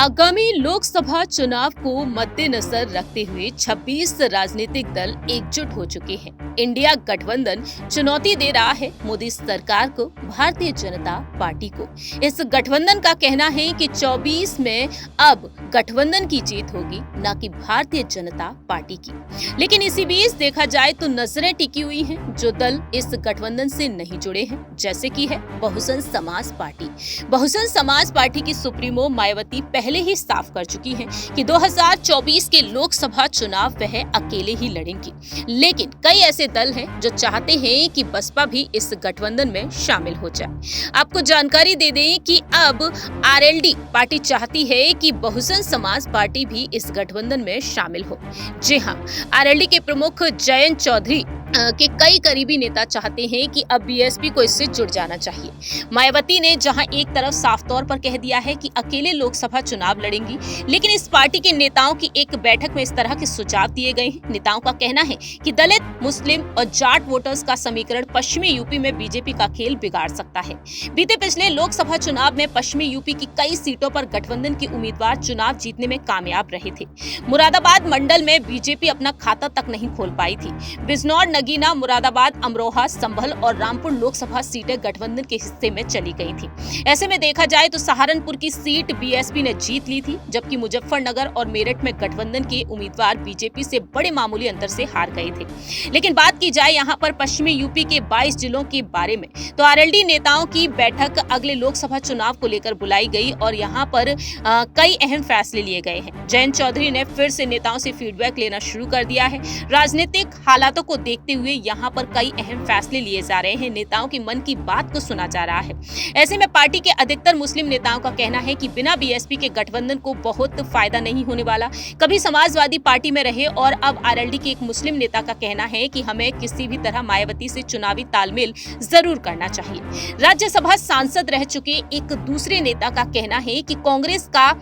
आगामी लोकसभा चुनाव को मद्देनजर रखते हुए 26 राजनीतिक दल एकजुट हो चुके हैं। इंडिया गठबंधन चुनौती दे रहा है मोदी सरकार को, भारतीय जनता पार्टी को। इस गठबंधन का कहना है कि 24 में अब गठबंधन की जीत होगी, न कि भारतीय जनता पार्टी की। लेकिन इसी बीच देखा जाए तो नजरें टिकी हुई हैं जो दल इस गठबंधन से नहीं जुड़े हैं, जैसे कि है बहुजन समाज पार्टी। बहुजन समाज पार्टी की सुप्रीमो मायावती पहले ही साफ कर चुकी हैं कि 2024 के लोकसभा चुनाव वह अकेले ही लड़ेंगी। लेकिन कई ऐसे दल हैं जो चाहते हैं कि बसपा भी इस गठबंधन में शामिल हो जाए। आपको जानकारी दे दें कि अब आरएलडी पार्टी चाहती है कि बहुजन समाज पार्टी भी इस गठबंधन में शामिल हो। जी हां, आरएलडी के प्रमुख जयंत चौधरी के कई करीबी नेता चाहते हैं कि अब बीएसपी को इससे जुड़ जाना चाहिए। मायावती ने जहां एक तरफ साफ तौर पर कह दिया है कि अकेले लोकसभा चुनाव लड़ेंगी, लेकिन इस पार्टी के नेताओं की एक बैठक में इस तरह के सुझाव दिए गए हैं। नेताओं का कहना है कि दलित, मुस्लिम और जाट वोटर्स का समीकरण पश्चिमी यूपी में बीजेपी का खेल बिगाड़ सकता है। बीते पिछले लोकसभा चुनाव में पश्चिमी यूपी की कई सीटों पर गठबंधन के उम्मीदवार चुनाव जीतने में कामयाब रहे थे। मुरादाबाद मंडल में बीजेपी अपना खाता तक नहीं खोल पाई थी। बिजनौर, नगीना, मुरादाबाद, अमरोहा, संभल और रामपुर लोकसभा सीटें गठबंधन के हिस्से में चली गई थी। ऐसे में देखा जाए तो सहारनपुर की सीट बीएसपी ने जीत ली थी, जबकि मुजफ्फरनगर और मेरठ में गठबंधन के उम्मीदवार बीजेपी से बड़े मामूली अंतर से हार गए थे। लेकिन बात की जाए यहाँ पर पश्चिमी यूपी के 22 जिलों के बारे में, तो आरएलडी नेताओं की बैठक अगले लोकसभा चुनाव को लेकर बुलाई गई और यहाँ पर कई अहम फैसले लिए गए हैं। जयंत चौधरी ने फिर से नेताओं से फीडबैक लेना शुरू कर दिया है। राजनीतिक हालातों को देखते हुए यहाँ पर कई अहम फैसले लिए जा रहे हैं। नेताओं के मन की बात को सुना जा रहा है। ऐसे में पार्टी के अधिकतर मुस्लिम नेताओं का कहना है कि बिना बीएसपी के गठबंधन को बहुत फायदा नहीं होने वाला। कभी समाजवादी पार्टी में रहे और अब आरएलडी के एक मुस्लिम नेता का कहना है कि हमें किसी भी तरह मायावती से चुनावी तालमेल जरूर करना चाहिए। राज्यसभा सांसद रह चुके एक दूसरे नेता का कहना है कि कांग्रेस का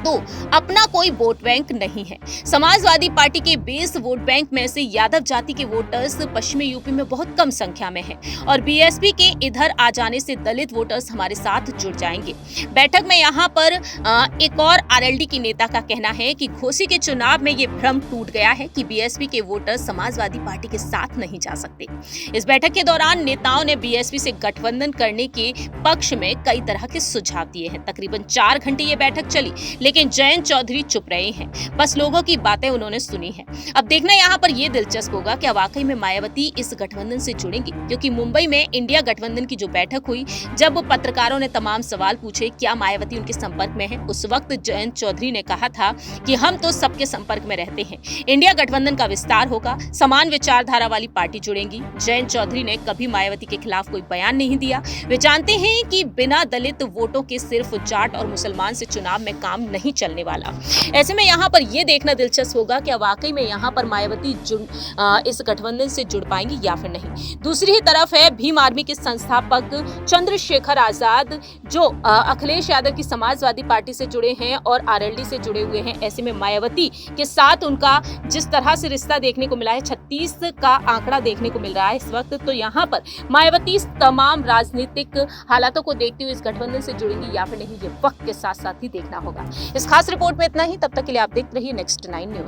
तो अपना कोई वोट बैंक नहीं है। समाजवादी पार्टी के बेस वोट बैंक में से यादव जाति के वोटर्स पश्चिमी यूपी में बहुत कम संख्या में हैं और बीएसपी के इधर आ जाने से दलित वोटर्स हमारे साथ जुड़ जाएंगे। बैठक में यहाँ पर एक और आरएलडी के नेता का कहना है कि घोसी के चुनाव में ये भ्रम टूट गया है कि बीएसपी के वोटर्स समाजवादी पार्टी के साथ नहीं जा सकते। इस बैठक के दौरान नेताओं ने बीएसपी से गठबंधन करने के पक्ष में कई तरह के सुझाव दिए हैं। तकरीबन 4 घंटे ये बैठक चली, लेकिन जयंत चौधरी चुप रहे हैं। बस लोगों की बातें उन्होंने सुनी हैं। अब देखना यहाँ पर यह दिलचस्प होगा कि वाकई में मायावती इस गठबंधन से जुड़ेंगी, क्योंकि मुंबई में इंडिया गठबंधन की जो बैठक हुई, जब पत्रकारों ने तमाम सवाल पूछे क्या मायावती उनके संपर्क में है, उस वक्त जयंत चौधरी ने कहा था कि हम तो सबके संपर्क में रहते हैं। इंडिया गठबंधन का विस्तार होगा, समान विचारधारा वाली पार्टी जुड़ेंगी। जयंत चौधरी ने कभी मायावती के खिलाफ कोई बयान नहीं दिया। वे जानते हैं कि बिना दलित वोटों के सिर्फ जाट और मुसलमान से चुनाव में काम नहीं चलने वाला। ऐसे में यहाँ पर यह देखना दिलचस्प होगा कि वाकई में यहाँ पर मायावती इस गठबंधन से जुड़ पाएंगी या फिर नहीं। दूसरी ही तरफ है भीम आर्मी के संस्थापक चंद्रशेखर आजाद, जो अखिलेश यादव की समाजवादी पार्टी से जुड़े हैं और आरएलडी से जुड़े हुए हैं। ऐसे में मायावती के साथ उनका जिस तरह से रिश्ता देखने को मिला है, 36 का आंकड़ा देखने को मिल रहा है इस वक्त, तो यहाँ पर मायावती तमाम राजनीतिक हालातों को देखते हुए इस गठबंधन से जुड़ेंगी या फिर नहीं, ये वक्त के साथ साथ ही देखना होगा। इस खास रिपोर्ट में इतना ही। तब तक के लिए आप देखते रहिए नेक्स्ट 9 न्यूज।